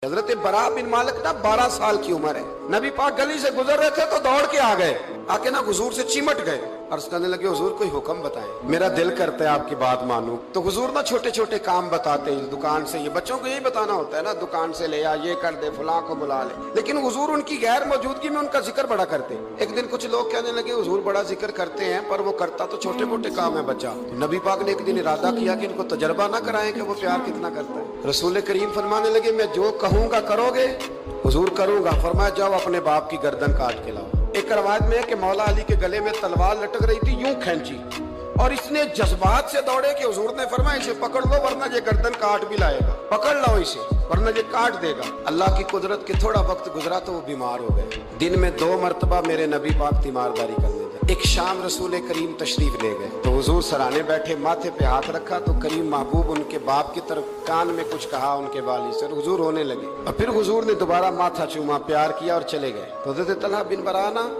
हजरत बरा बिन मालिक ना 12 साल की उम्र है। नबी पाक गली से गुजर रहे थे तो दौड़ के आ गए, आके ना हुजूर से चिमट गए और कहने लगे हुजूर कोई हुक्म बताएं, मेरा दिल करता है आपकी बात मानूं। तो हुजूर ना छोटे छोटे काम बताते हैं, दुकान से, ये बच्चों को यही बताना होता है ना, दुकान से ले आ, ये कर दे, फलां को बुला ले। लेकिन हुजूर उनकी गैर मौजूदगी में उनका जिक्र बड़ा करते। एक दिन कुछ लोग कहने लगे हुजूर बड़ा जिक्र करते हैं पर वो करता तो छोटे मोटे काम है बच्चा। तो नबी पाक ने एक दिन इरादा किया कि इनको तजर्बा ना कराएं कि वो प्यार कितना करता है। रसूल करीम फरमाने लगे मैं जो कहूंगा करोगे? हुजूर करूंगा। फरमाया जाओ अपने बाप की गर्दन काट के लाओ। एक रवायत में है कि मौला अली के गले में तलवार लटक रही थी, यूं खींची और इसने जज्बात से दौड़े कि हुजूर ने फरमाया इसे पकड़ लो वरना ये गर्दन काट भी लाएगा, पकड़ लो इसे वरना ये काट देगा। अल्लाह की कुदरत के थोड़ा वक्त गुजरा तो वो बीमार हो गए। दिन में 2 मरतबा मेरे नबी पाक तीमारदारी करने गए। एक शाम रसूल करीम तशरीफ ले गए तो हुजूर सराने बैठे, माथे पे हाथ रखा तो करीम महबूब उनके बाप की तरफ कान में कुछ कहा उनके वाली से, हुजूर रोने लगे और फिर हुजूर ने दोबारा माथा चूमा, प्यार किया और चले गए। तो हज़रत तलहा बिन बराना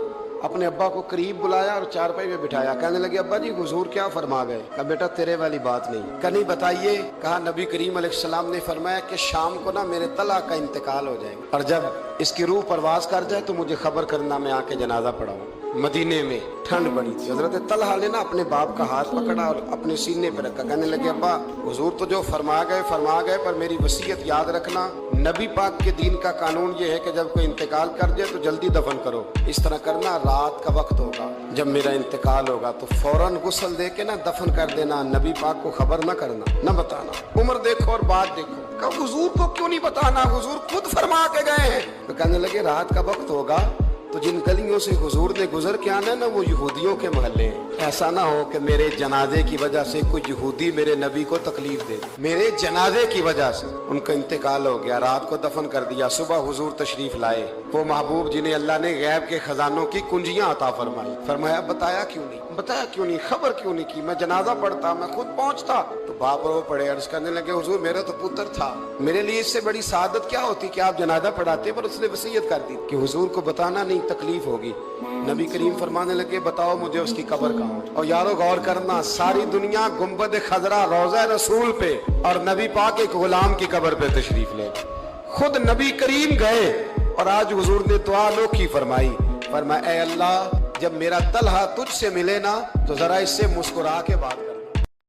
अपने अब्बा को करीब बुलाया और चारपाई में बिठाया। कहने लगे अब्बा जी हुजूर क्या फरमा गए? कहा बेटा तेरे वाली बात नहीं। कहा नहीं बताइए। कहा नबी करीम अलैहिस्सलाम ने फरमाया कि शाम को ना मेरे तलहा का इंतकाल हो जाएगा और जब इसकी रूह परवास कर जाए तो मुझे खबर करना, मैं आके जनाजा पढ़ाऊं। मदीने में ठंड बड़ी थी। हजरत तलहा ने ना अपने बाप का हाथ पकड़ा और अपने सीने पर रखा। कहने लगे अब्बा हुजूर तो जो फरमा गए पर मेरी वसीयत याद रखना, नबी पाक के दीन का कानून ये है कि जब कोई इंतकाल कर जाए तो जल्दी दफन करो। इस तरह करना, रात का वक्त होगा जब मेरा इंतकाल होगा तो फौरन गुस्ल दे के ना दफन कर देना, नबी पाक को खबर न करना, न बताना। उम्र देखो और बात देखो। कहा हुजूर को क्यों नहीं बताना, हुजूर खुद फरमा के गए हैं। तो कहने लगे रात का वक्त होगा तो जिन गलियों से हुजूर ने गुजर के आना ना वो यहूदियों के महल्ले हैं। ऐसा ना हो कि मेरे जनाजे की वजह से कोई यहूदी मेरे नबी को तकलीफ दे। मेरे जनाजे की वजह से उनका इंतकाल हो गया, रात को दफन कर दिया। सुबह हुजूर तशरीफ लाए, वो महबूब जिन्हें अल्लाह ने गैब के खजानों की कुंजियां अता फरमाई। फरमाया बताया क्यों नहीं, खबर क्यों नहीं की? मैं जनाजा पढ़ता, मैं खुद पहुंचता। तो बाप रो पड़े, अर्ज करने लगे हुजूर मेरा तो पुत्र था, मेरे लिए इससे बड़ी सादत क्या होती कि आप जनाजा पढ़ाते, पर उसने वसीयत कर दी कि हुजूर को बताना नहीं, तकलीफ होगी। नबी करीम फरमाने लगे बताओ मुझे उसकी कब्र कहाँ? और यारो गौर करना, सारी दुनिया गुंबद खजरा रोज़ा रसूल पे और नबी पाक एक गुलाम की कब्र पे तशरीफ ले। खुद नबी करीम गए और आज हुजूर ने दुआ अनोखी फरमाई। फरमाया ऐ अल्लाह जब मेरा तलहा तुझसे मिले ना तो जरा इससे मुस्कुरा के बात